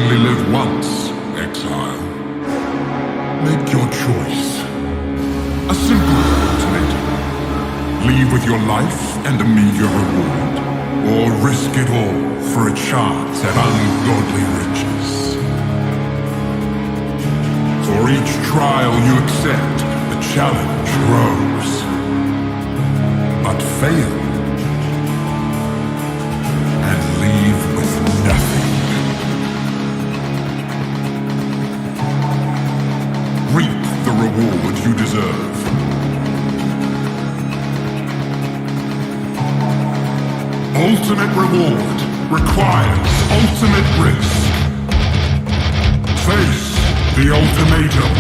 only live once, exile. Make your choice. A simple ultimatum. Leave with your life and a meager reward, or risk it all for a chance at ungodly riches. For each trial you accept, the challenge grows. But fail, and leave with nothing. Reap the reward you deserve. Ultimate reward requires ultimate risk. Face the ultimatum.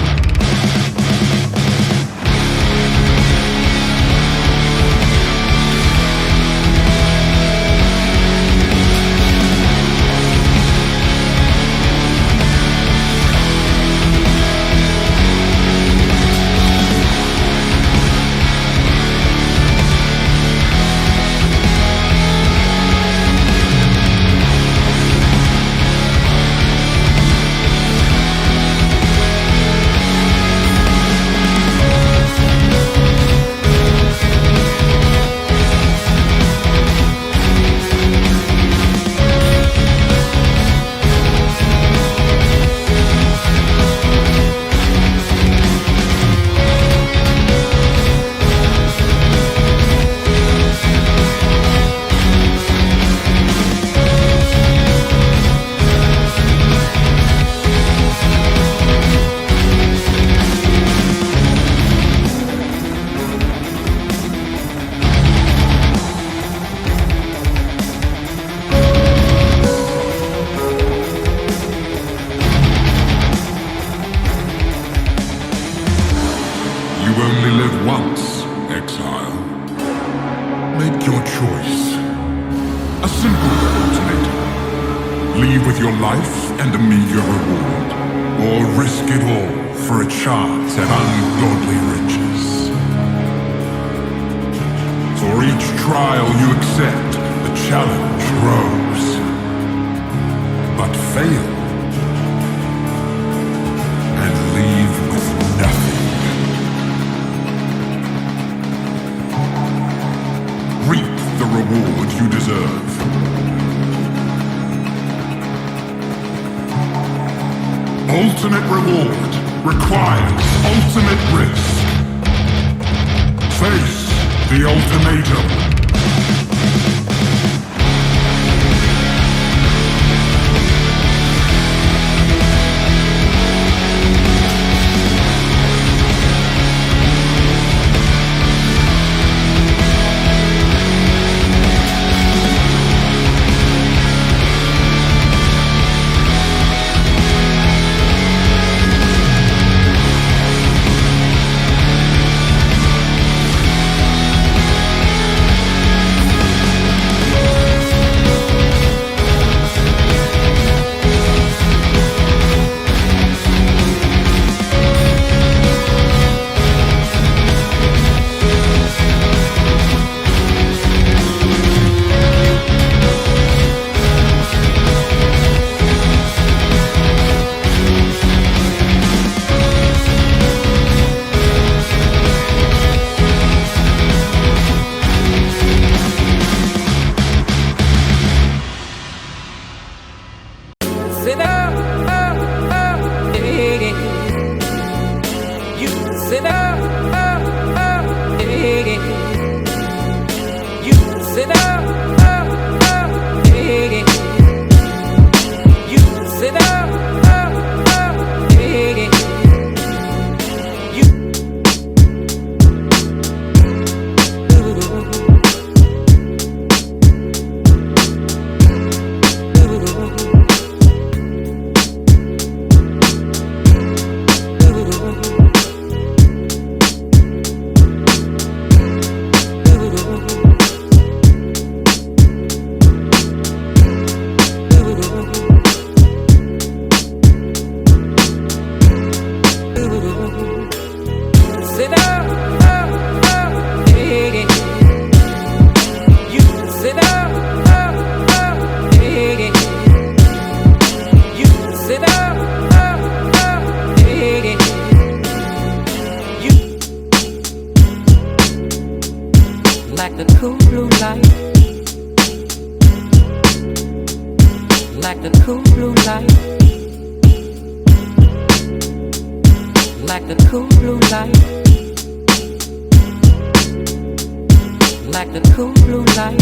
You only live once, exile. Make your choice. A simple ultimatum. Leave with your life and a meager reward, or risk it all for a chance at ungodly riches. For each trial you accept, the challenge grows. But fail, and leave with nothing. Reap the reward you deserve. Ultimate reward requires ultimate risk. Face the ultimatum. like the cool blue light, like the cool blue light, like the cool blue light, like the cool blue light,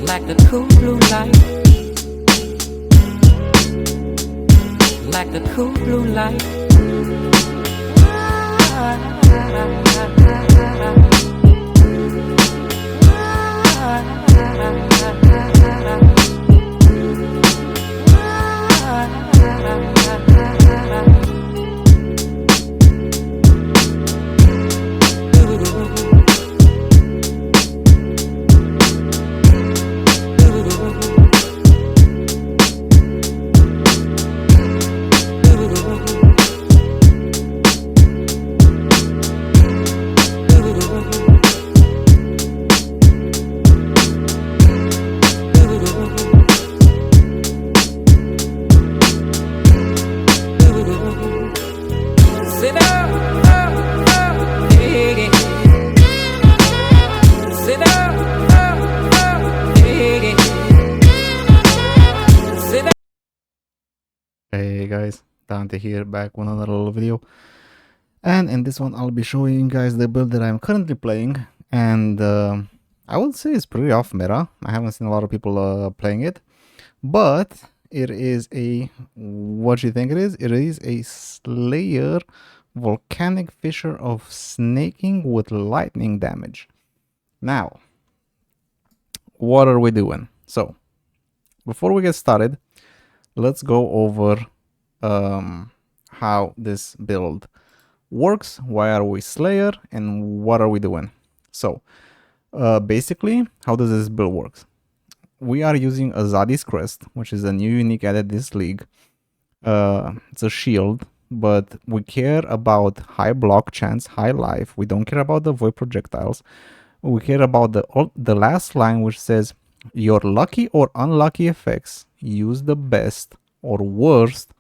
like the cool blue light, like the cool blue light. Hey guys, Dante here, back with another little video. And in this one I'll be showing you guys the build that I'm currently playing, and I would say it's pretty off meta. I haven't seen a lot of people playing it, but it is a, what do you think it is? It is a Slayer Volcanic Fissure of snaking with lightning damage. Now, what are we doing? So, before we get started, let's go over how this build works, why are we Slayer, and what are we doing. So basically, how does this build work? We are using Azadi's Crest, which is a new unique added this league. It's a shield, but we care about high block chance, high life. We don't care about the void projectiles. We care about the last line, which says your lucky or unlucky effects use the best or worst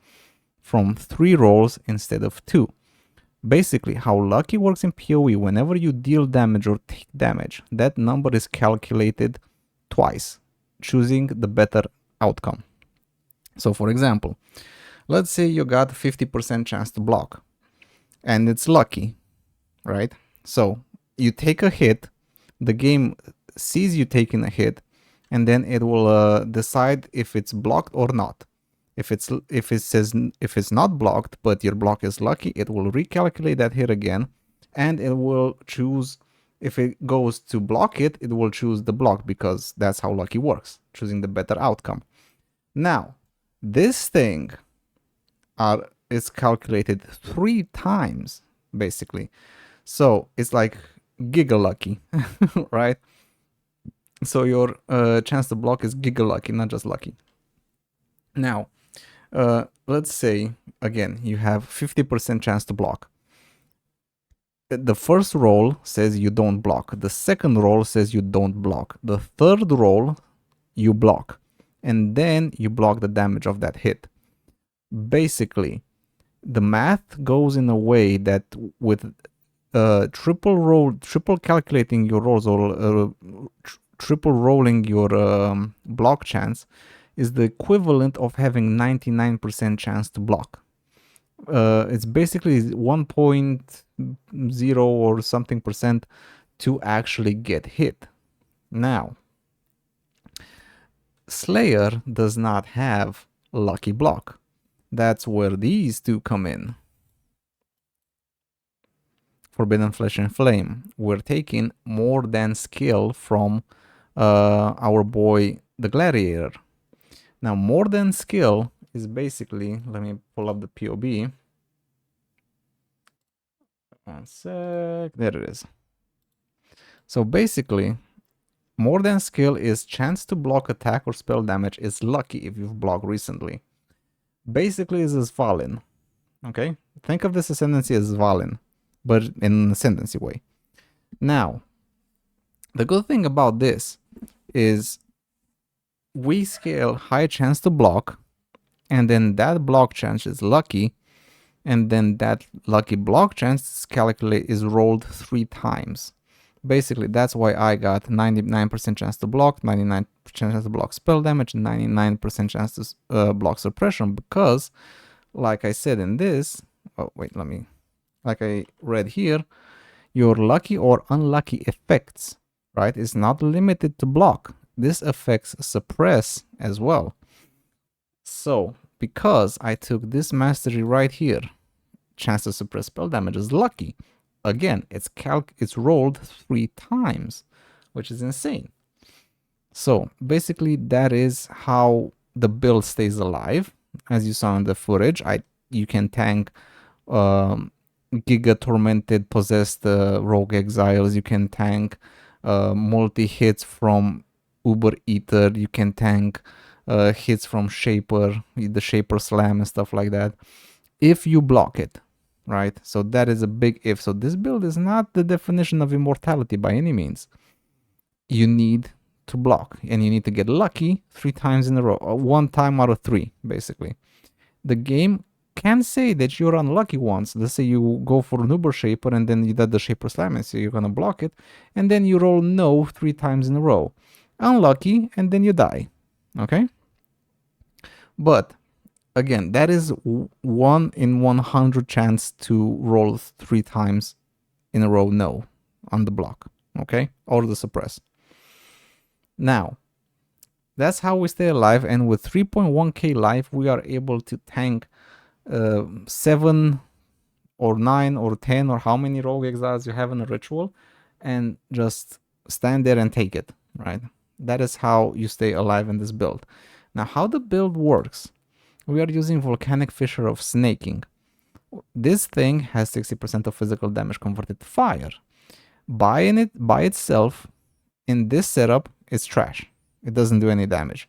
from 3 rolls instead of 2. Basically, how lucky works in POE, whenever you deal damage or take damage, that number is calculated twice, choosing the better outcome. So for example, let's say you got 50% chance to block, and it's lucky, right? So you take a hit, the game sees you taking a hit, and then it will decide if it's blocked or not. If it's not blocked, but your block is lucky, it will recalculate that hit again, and it will choose, if it goes to block it, it will choose the block, because that's how lucky works, choosing the better outcome. Now, this thing is calculated 3 times, basically. So it's like giga lucky, right? So your chance to block is giga lucky, not just lucky. Now, let's say, again, you have 50% chance to block. The first roll says you don't block. The second roll says you don't block. The third roll, you block. And then you block the damage of that hit. Basically, the math goes in a way that with triple calculating your rolls, or triple rolling your block chance, is the equivalent of having 99% chance to block. It's basically 1.0 or something percent to actually get hit. Now, Slayer does not have lucky block. That's where these two come in. Forbidden Flesh and Flame. We're taking more than skill from our boy the Gladiator. Now, more than skill is basically, let me pull up the POB. One sec, there it is. So basically, more than skill is chance to block attack or spell damage is lucky if you've blocked recently. Basically, this is Valen. Okay? Think of this ascendancy as Valen, but in an ascendancy way. Now, the good thing about this is we scale high chance to block, and then that block chance is lucky, and then that lucky block chance is rolled 3 times. Basically, that's why I got 99% chance to block, 99% chance to block spell damage, and 99% chance to block suppression, because, like I said in this, oh wait, like I read here, your lucky or unlucky effects, right, is not limited to block. This affects suppress as well. So, because I took this mastery right here, chance to suppress spell damage is lucky. Again, it's rolled 3 times, which is insane. So basically, that is how the build stays alive. As you saw in the footage, you can tank Giga Tormented Possessed Rogue Exiles. You can tank multi hits from Uber Eater. You can tank hits from Shaper, the Shaper Slam and stuff like that, if you block it. Right, so that is a big if. So this build is not the definition of immortality by any means. You need to block, and you need to get lucky 3 times in a row, or 1 time out of 3, basically. The game can say that you're unlucky once. Let's say you go for an Uber Shaper, and then you did the Shaper Slam, and so you're gonna block it, and then you roll no 3 times in a row. Unlucky, and then you die. Okay? But again, that is 1 in 100 chance to roll 3 times in a row no on the block, okay, or the suppress. Now, that's how we stay alive, and with 3.1k life, we are able to tank 7 or 9 or 10 or how many Rogue Exiles you have in a ritual, and just stand there and take it, right? That is how you stay alive in this build. Now, how the build works. We are using Volcanic Fissure of Snaking. This thing has 60% of physical damage converted to fire. Buying it by itself in this setup is trash. It doesn't do any damage.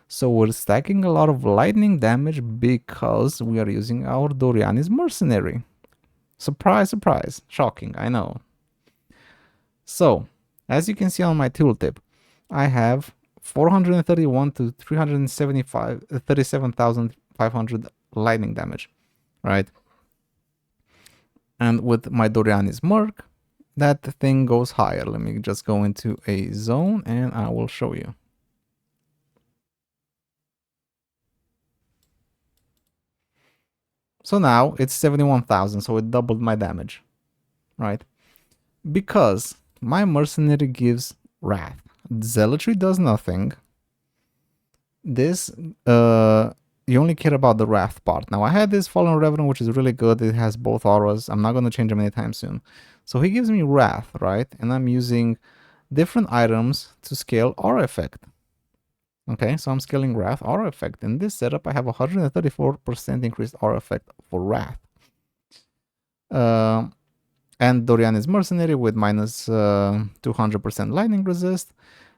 So we're stacking a lot of lightning damage because we are using our Doriani's Mercenary. Surprise, surprise. Shocking, I know. So, as you can see on my tooltip, I have 431 to 37,500 lightning damage, right? And with my Doriani's Merc, that thing goes higher. Let me just go into a zone and I will show you. So now it's 71,000, so it doubled my damage, right? Because my Mercenary gives Wrath. Zealotry does nothing. This, you only care about the Wrath part. Now, I had this Fallen Revenant, which is really good. It has both auras. I'm not going to change them anytime soon. So he gives me Wrath, right? And I'm using different items to scale aura effect. Okay, so I'm scaling Wrath, aura effect. In this setup, I have 134% increased aura effect for Wrath. And Doriani's Mercenary with minus 200% lightning resist.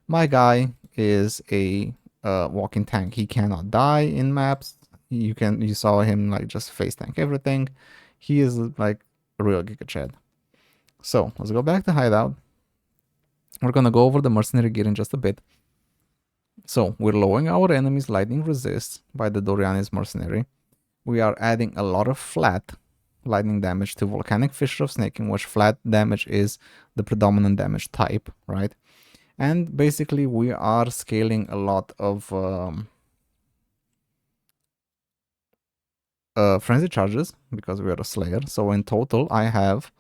My guy is a walking tank. He cannot die in maps. You saw him like just face tank everything. He is like a real Giga Chad. So let's go back to hideout. We're gonna go over the mercenary gear in just a bit. So we're lowering our enemies' lightning resist by the Doriani's Mercenary. We are adding a lot of flat lightning damage to Volcanic Fissure of Snaking, which flat damage is the predominant damage type, right? And basically we are scaling a lot of frenzy charges because we are a slayer. So in total I have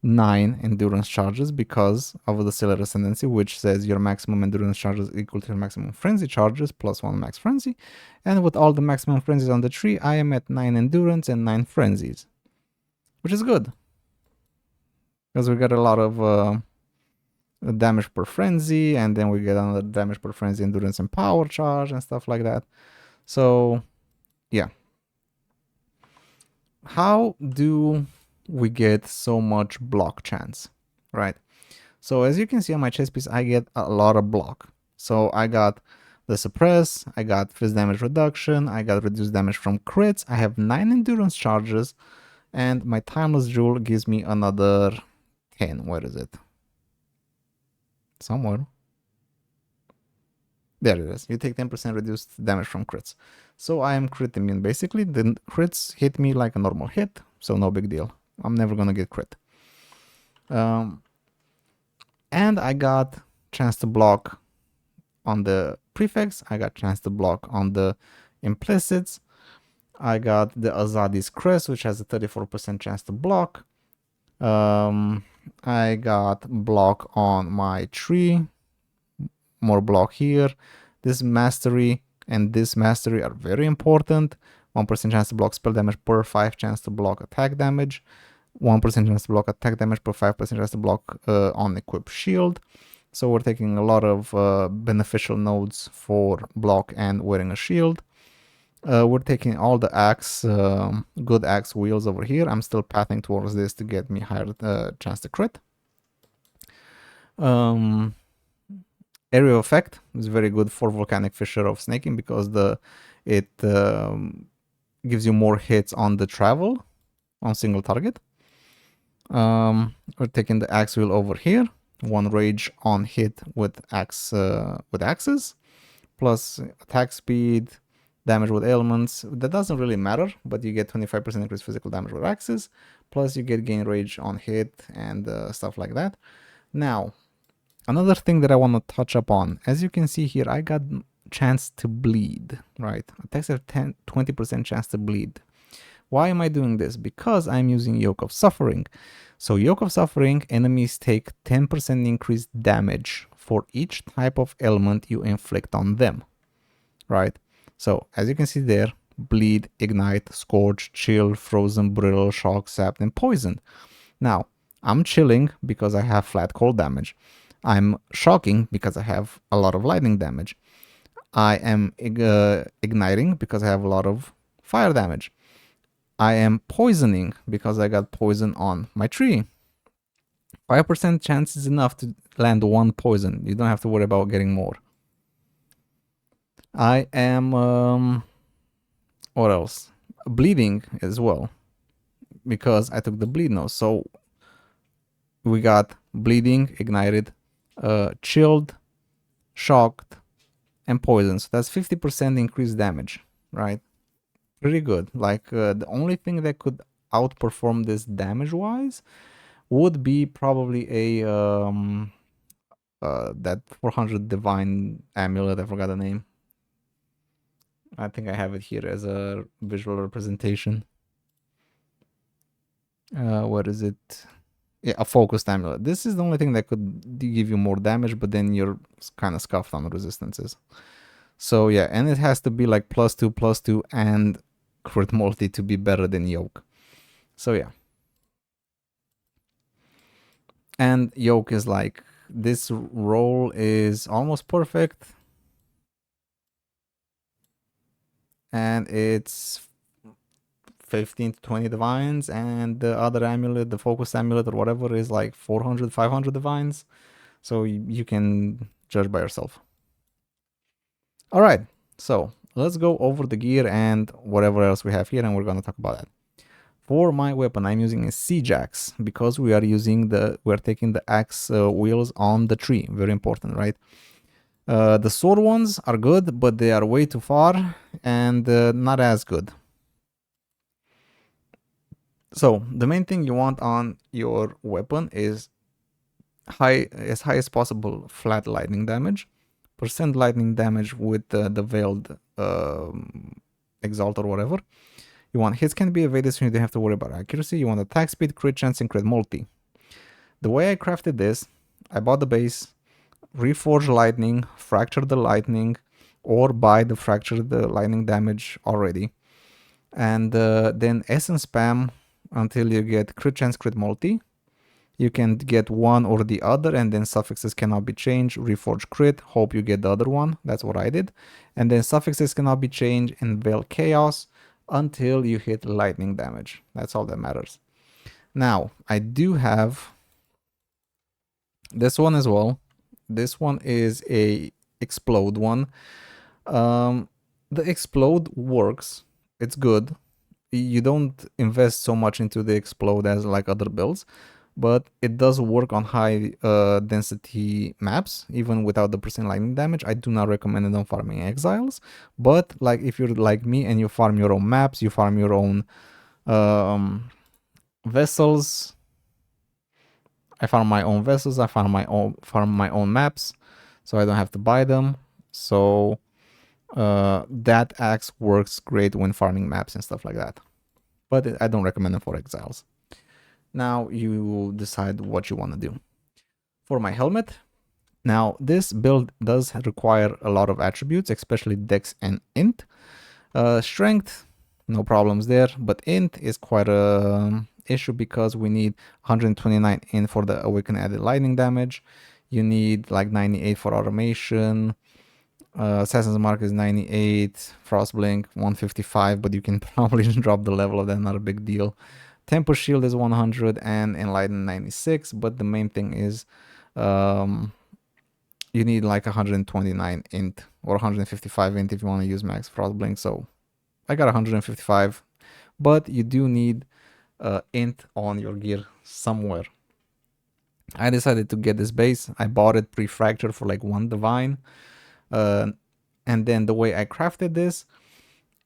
9 endurance charges because of the Sailor Ascendancy, which says your maximum endurance charges equal to your maximum frenzy charges plus 1 max frenzy. And with all the maximum frenzies on the tree, I am at 9 endurance and 9 frenzies, which is good because we get a lot of damage per frenzy, and then we get another damage per frenzy, endurance and power charge and stuff like that. So yeah, how do we get so much block chance, right? So as you can see on my chess piece, I get a lot of block. So I got the suppress, I got fizz damage reduction, I got reduced damage from crits, I have 9 endurance charges, and my timeless jewel gives me another 10. Where is it? Somewhere. There it is. You take 10% reduced damage from crits. So I am crit immune basically. The crits hit me like a normal hit, so no big deal. I'm never gonna get crit. And I got chance to block on the prefix. I got chance to block on the implicits. I got the Azadi's Crest, which has a 34% chance to block. I got block on my tree. More block here. This mastery and this mastery are very important. 1% chance to block spell damage per 5 chance to block attack damage. 1% chance to block attack damage per 5% chance to block on equipped shield. So we're taking a lot of beneficial nodes for block and wearing a shield. We're taking all the axe, good axe wheels over here. I'm still pathing towards this to get me higher chance to crit. Area of effect is very good for Volcanic Fissure of snaking because it gives you more hits on the travel on single target. We're taking the axe wheel over here. 1 rage on hit with axes, plus attack speed, damage with ailments. That doesn't really matter, but you get 25% increased physical damage with axes, plus you get gain rage on hit and stuff like that. Now, another thing that I want to touch upon, as you can see here, I got chance to bleed, right? Attacks have 20% chance to bleed. Why am I doing this? Because I'm using Yoke of Suffering. So Yoke of Suffering, enemies take 10% increased damage for each type of ailment you inflict on them, right? So as you can see there, bleed, ignite, scorch, chill, frozen, brittle, shock, sapped, and poisoned. Now, I'm chilling because I have flat cold damage. I'm shocking because I have a lot of lightning damage. I am igniting because I have a lot of fire damage. I am poisoning because I got poison on my tree. 5% chance is enough to land 1 poison. You don't have to worry about getting more. I am, what else? Bleeding as well, because I took the bleed nose. So we got bleeding, ignited, chilled, shocked, and poisoned. So that's 50% increased damage, right? Pretty good. Like the only thing that could outperform this damage-wise would be probably a that 400 divine amulet. I forgot the name. I think I have it here as a visual representation. What is it? Yeah, a focused amulet. This is the only thing that could give you more damage, but then you're kind of scuffed on resistances. So yeah, and it has to be like +2/+2 and crit multi to be better than Yoke. So yeah. And Yoke is like, this roll is almost perfect. And it's 15 to 20 divines, and the other amulet, the focus amulet or whatever, is like 400, 500 divines. So you can judge by yourself. All right, so let's go over the gear and whatever else we have here, and we're going to talk about that. For my weapon, I'm using a siege axe because we're taking the axe wheels on the tree. Very important, right? The sword ones are good, but they are way too far and not as good. So the main thing you want on your weapon is as high as possible flat lightning damage, percent lightning damage with the veiled exalt or whatever. You want hits can be evaded, so you don't have to worry about accuracy. You want attack speed, crit chance, and crit multi. The way I crafted this, I bought the base, reforge lightning, fracture the lightning, or buy the fracture the lightning damage already, and then essence spam until you get crit chance, crit multi. You can get one or the other, and then suffixes cannot be changed. Reforge crit, hope you get the other one. That's what I did. And then suffixes cannot be changed and veil chaos until you hit lightning damage. That's all that matters. Now, I do have this one as well. This one is a explode one. The explode works. It's good. You don't invest so much into the explode as like other builds, but it does work on high density maps, even without the percent lightning damage. I do not recommend it on farming Exiles, but like if you're like me and you farm your own maps, you farm your own vessels. I farm my own vessels, I farm my own maps, so I don't have to buy them. So that axe works great when farming maps and stuff like that, but I don't recommend it for Exiles. Now you decide what you want to do. For my helmet, now this build does require a lot of attributes, especially dex and int. Strength, no problems there, but int is quite a issue because we need 129 int for the awaken added lightning damage. You need like 98 for automation. Assassin's Mark is 98, Frostblink 155, but you can probably drop the level of that, not a big deal. Tempo Shield is 100 and Enlighten 96, but the main thing is you need like 129 int or 155 int if you want to use max Frostblink. So I got 155, but you do need int on your gear somewhere. I decided to get this base. I bought it pre-fractured for like 1 divine. And then the way I crafted this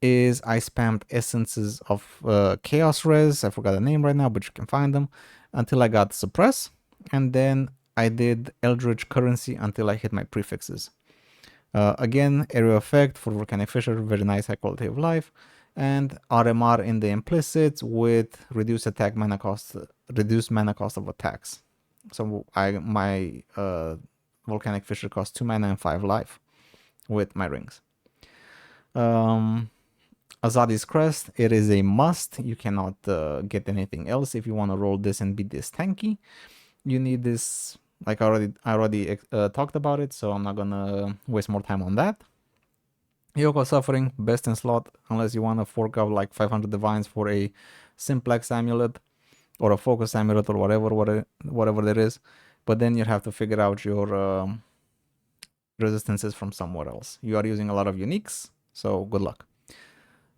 is I spammed essences of chaos res. I forgot the name right now, but you can find them until I got suppress, and then I did eldritch currency until I hit my prefixes. Again, area effect for Volcanic Fissure, very nice, high quality of life, and RMR in the implicit with reduced attack mana cost, reduced mana cost of attacks. So my Volcanic Fissure costs 2 mana and 5 life with my rings. Azadi's Crest, it is a must. You cannot get anything else if you want to roll this and beat this tanky. You need this, like I already talked about it, so I'm not gonna waste more time on that. Yoko Suffering, best in slot, unless you want to fork out like 500 divines for a simplex amulet or a focus amulet or whatever there is. But then you have to figure out your resistances from somewhere else. You are using a lot of uniques, so good luck.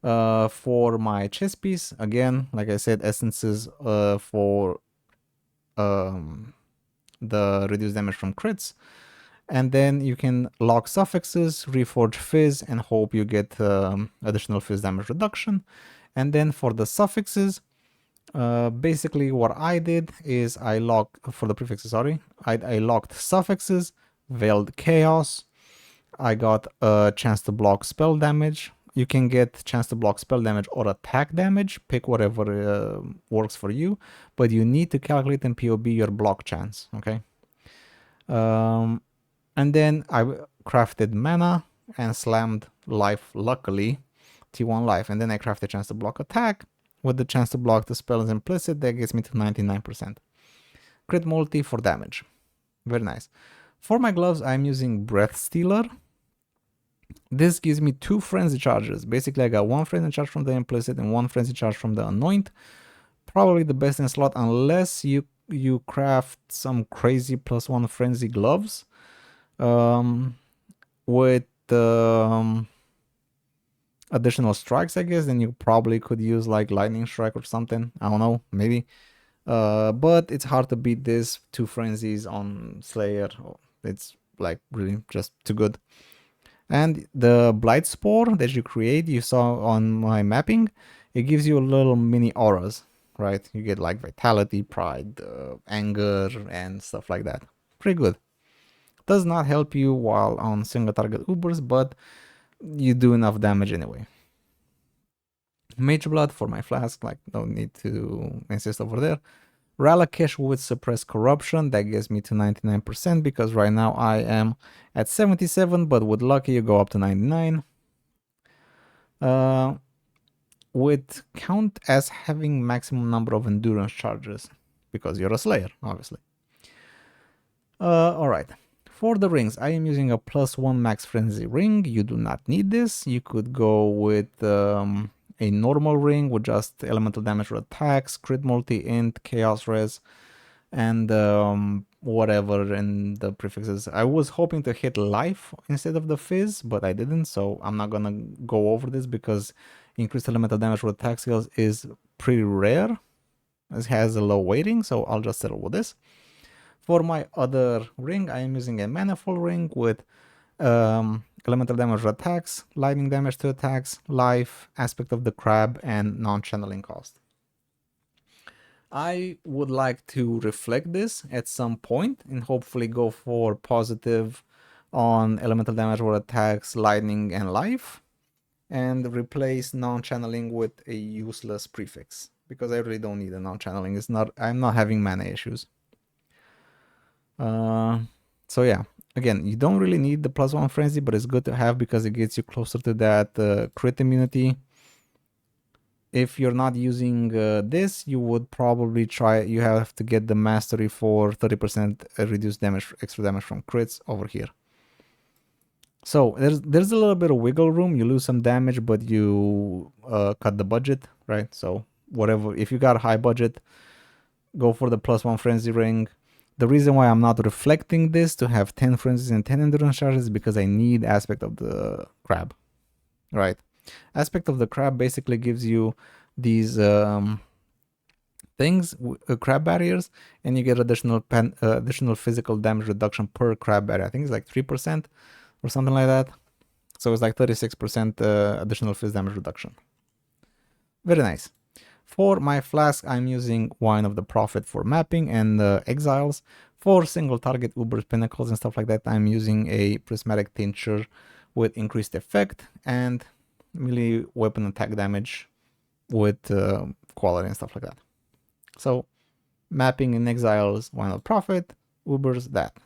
For my chess piece, again, like I said, essences for the reduced damage from crits, and then you can lock suffixes, reforge fizz, and hope you get additional fizz damage reduction. And then for the suffixes, basically what I did is I locked, for the prefixes, sorry, I locked suffixes, veiled chaos. I got a chance to block spell damage. You can get chance to block spell damage or attack damage, pick whatever works for you, but you need to calculate in POB your block chance, okay? And then I crafted mana and slammed life, luckily, T1 life, and then I crafted chance to block attack. With the chance to block the spell is implicit, that gets me to 99%. Crit multi for damage, very nice. For my gloves, I'm using Breath Stealer. This gives me 2 frenzy charges. Basically, I got 1 frenzy charge from the implicit and 1 frenzy charge from the anoint. Probably the best in slot, unless you craft some crazy +1 frenzy gloves with additional strikes, I guess. Then you probably could use like lightning strike or something. I don't know, maybe. But it's hard to beat this 2 frenzies on Slayer. It's like really just too good. And the Blight Spore that you create, you saw on my mapping, it gives you a little mini auras, right? You get like Vitality, Pride, Anger, and stuff like that. Pretty good. Does not help you while on single target Ubers, but you do enough damage anyway. Mage Blood for my flask, like no need to insist over there. Ralakesh with Suppressed Corruption, that gets me to 99% because right now I am at 77, but with lucky you go up to 99. With count as having maximum number of endurance charges because you're a slayer, obviously. Alright, for the rings, I am using a +1 max frenzy ring. You do not need this. You could go with a normal ring with just elemental damage or attacks, crit multi, int, chaos res, and whatever in the prefixes. I was hoping to hit life instead of the fizz, but I didn't, so I'm not gonna go over this because increased elemental damage or attack skills is pretty rare. It has a low weighting, so I'll just settle with this. For my other ring, I am using a manifold ring with elemental damage to attacks, lightning damage to attacks, life, aspect of the crab, and non-channeling cost. I would like to reflect this at some point and hopefully go for positive on elemental damage or attacks, lightning, and life, and replace non-channeling with a useless prefix because I really don't need a non-channeling. I'm not having mana issues. So yeah, again, you don't really need the +1 frenzy, but it's good to have because it gets you closer to that crit immunity. If you're not using this, you would probably you have to get the mastery for 30% reduced damage, extra damage from crits over here. So there's a little bit of wiggle room. You lose some damage, but you cut the budget, right? So whatever, if you got a high budget, go for the +1 frenzy ring. The reason why I'm not reflecting this to have 10 frenzies and 10 endurance charges is because I need aspect of the crab, right? Aspect of the crab basically gives you these things, crab barriers, and you get additional physical damage reduction per crab barrier. I think it's like 3% or something like that. So it's like 36% additional phys damage reduction. Very nice. For my flask, I'm using Wine of the Prophet for mapping and Exiles. For single target Uber's Pinnacles and stuff like that, I'm using a Prismatic Tincture with increased effect and melee weapon attack damage with quality and stuff like that. So mapping in Exiles, Wine of the Prophet, Uber's that.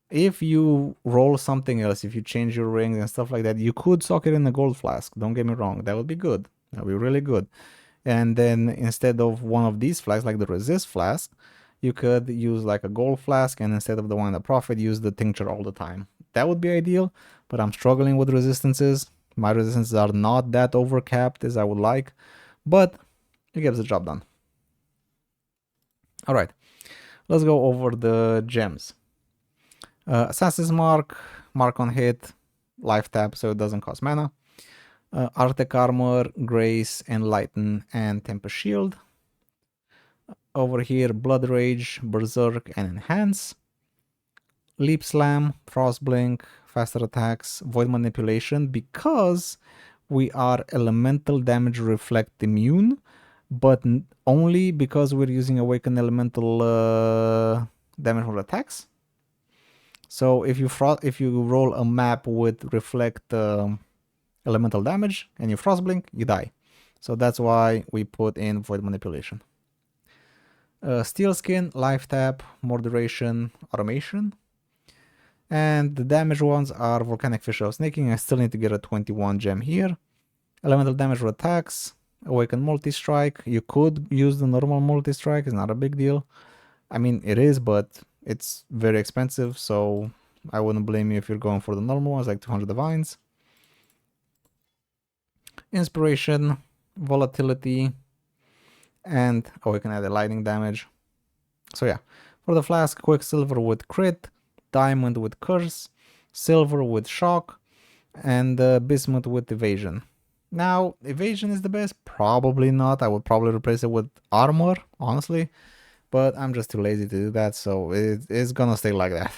If you roll something else, if you change your rings and stuff like that, you could sock it in a gold flask. Don't get me wrong, that would be good. That would be really good. And then instead of one of these flasks, like the resist flask, you could use like a gold flask, and instead of the Wine of the Prophet, use the tincture all the time. That would be ideal, but I'm struggling with resistances. My resistances are not that overcapped as I would like, but it gets the job done. All right, let's go over the gems. Assassin's Mark, Mark on hit, life tap so it doesn't cost mana. Arctic Armor, Grace, Enlighten, and Tempest Shield. Over here, Blood Rage, Berserk, and Enhance. Leap Slam, Frost Blink, Faster Attacks, Void Manipulation, because we are Elemental Damage Reflect immune, but only because we're using Awakened Elemental damage roll attacks. So if you roll a map with Reflect elemental damage and you frost blink, you die. So that's why we put in Void Manipulation. Steel Skin, Life Tap, more duration, automation. And the damage ones are Volcanic Fissure, Snaking. I still need to get a 21 gem here. Elemental damage for attacks, Awaken Multi-Strike. You could use the normal Multi-Strike, it's not a big deal. I mean, it is, but it's very expensive, so I wouldn't blame you if you're going for the normal ones, like 200 Divines. Inspiration, Volatility, and we can add a lightning damage. So yeah, for the flask, Quicksilver with crit, Diamond with curse, Silver with shock, and Bismuth with evasion. Now, evasion is the best? Probably not. I would probably replace it with armor, honestly, but I'm just too lazy to do that, so it's gonna stay like that.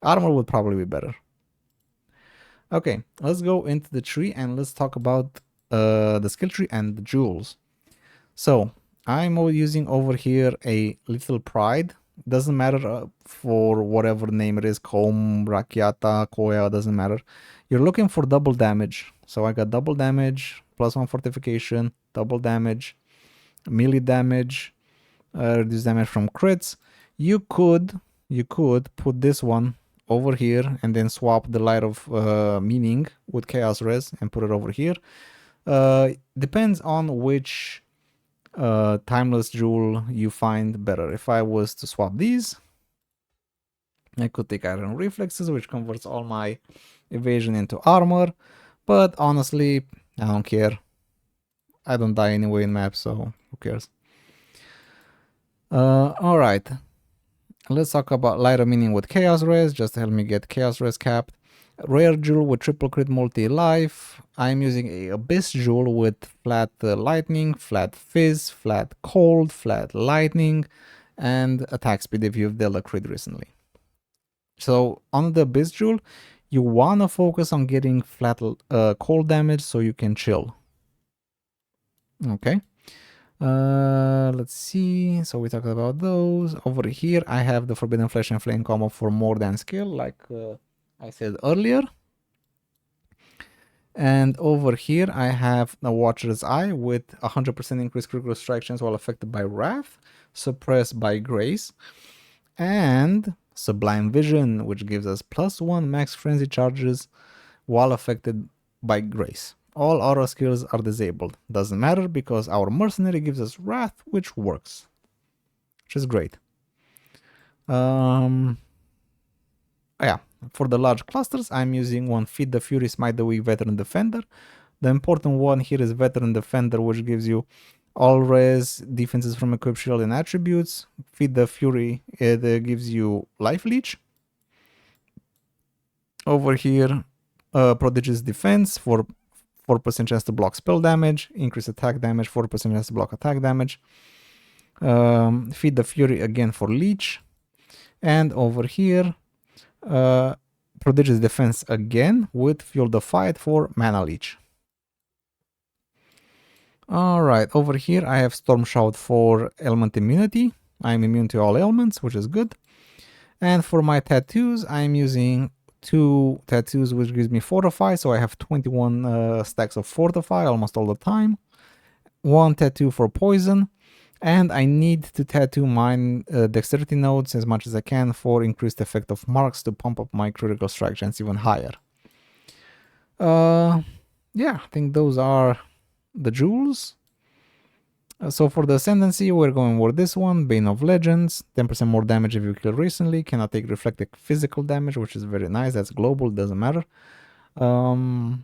Armor would probably be better. Okay, let's go into the tree and let's talk about the skill tree and the jewels. So I'm using over here a Little Pride. Doesn't matter for whatever name it is, Comb, Rakiata, Koya, doesn't matter. You're looking for double damage. So I got double damage, +1 fortification, double damage, melee damage, reduce damage from crits. You could put this one over here and then swap the Light of Meaning with Chaos Res and put it over here. Depends on which timeless jewel you find better. If I was to swap these, I could take Iron Reflexes, which converts all my evasion into armor, but honestly, I don't care. I don't die anyway in maps, so who cares? Alright, let's talk about Light of Meaning with Chaos Res, just to help me get Chaos Res capped. Rare jewel with triple crit multi-life. I'm using a abyss jewel with flat lightning, flat fizz, flat cold, flat lightning, and attack speed if you've dealt a crit recently. So on the abyss jewel, you want to focus on getting flat cold damage so you can chill. Okay. Let's see. So we talked about those. Over here, I have the Forbidden Flesh and Flame combo for more than skill, like I said earlier. And over here, I have the Watcher's Eye with 100% increased critical strike chance while affected by Wrath, suppressed by Grace, and Sublime Vision, which gives us +1 max frenzy charges while affected by Grace. All auto skills are disabled. Doesn't matter because our Mercenary gives us Wrath, which works, which is great. Yeah, for the large clusters, I'm using one Feed the Fury, Smite the Weak, Veteran Defender. The important one here is Veteran Defender, which gives you all res, defenses from equipped shield and attributes. Feed the Fury, it gives you Life Leech. Over here, Prodigious Defense for 4% chance to block spell damage, increase attack damage, 4% chance to block attack damage. Feed the Fury again for Leech. And over here, Prodigious Defense again with Fuel the Fight for Mana Leech. Alright, over here I have Storm Shout for Element Immunity. I'm immune to all elements, which is good. And for my tattoos, I'm using 2 tattoos, which gives me Fortify, so I have 21 stacks of Fortify almost all the time. 1 tattoo for Poison, and I need to tattoo my Dexterity nodes as much as I can for increased effect of marks to pump up my critical strike chance even higher. Yeah, I think those are the jewels. So for the Ascendancy, we're going with this one, Bane of Legends, 10% more damage if you kill recently, cannot take reflected physical damage, which is very nice, that's global, doesn't matter. And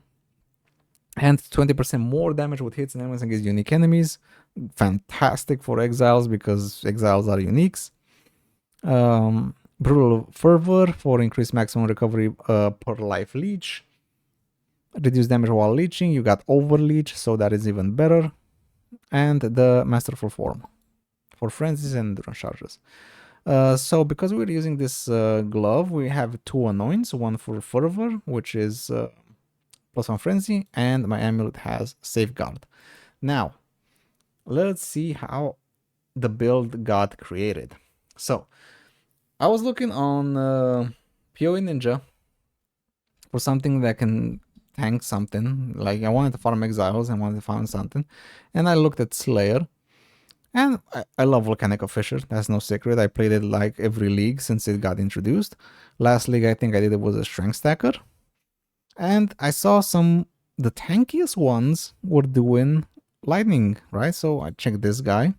20% more damage with hits and enemies against unique enemies, fantastic for Exiles because Exiles are uniques. Brutal Fervor for increased maximum recovery per life leech. Reduce damage while leeching, you got Overleech, so that is even better. And the Masterful Form for frenzies and endurance charges. So because we're using this glove, we have 2 anoints, one for Fervor, which is +1 frenzy, and my amulet has Safeguard. Now, let's see how the build got created. So, I was looking on POE Ninja for something that can tank something. Like, I wanted to farm Exiles, I wanted to farm something, and I looked at Slayer. And I love Volcanic of Fissure, that's no secret. I played it like every league since it got introduced. Last league I think I did it was a Strength Stacker. And I saw the tankiest ones were doing lightning, right? So I checked this guy.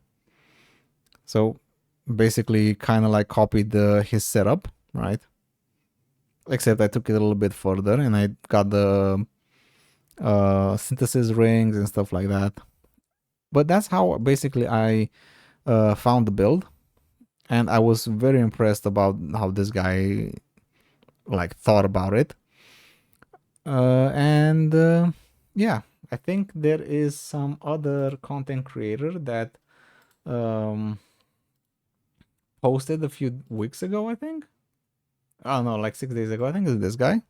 So basically kind of like copied his setup, right? Except I took it a little bit further and I got the synthesis rings and stuff like that. But that's how basically I found the build. And I was very impressed about how this guy like thought about it. Yeah, I think there is some other content creator that posted a few weeks ago, I think. I don't know, like 6 days ago, I think it's this guy.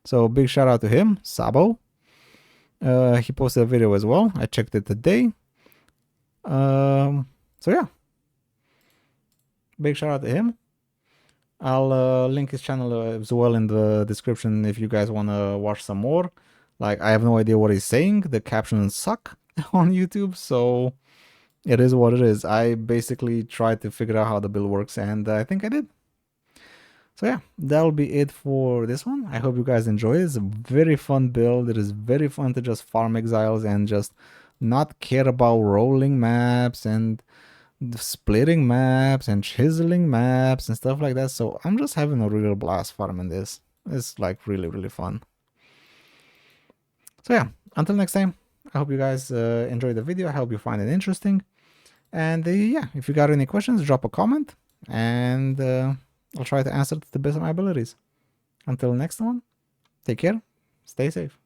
So big shout out to him, Sabo. He posted a video as well. I checked it today. So yeah, big shout out to him. I'll link his channel as well in the description if you guys want to watch some more. Like, I have no idea what he's saying. The captions suck on YouTube, so it is what it is. I basically tried to figure out how the build works, and I think I did. So yeah, that'll be it for this one. I hope you guys enjoy it. It's a very fun build. It is very fun to just farm Exiles and just not care about rolling maps and splitting maps and chiseling maps and stuff like that. So I'm just having a real blast farming this. It's like really, really fun. So yeah, until next time, I hope you guys enjoyed the video. I hope you find it interesting. And yeah, if you got any questions, drop a comment and I'll try to answer to the best of my abilities. Until next one, Take care. Stay safe.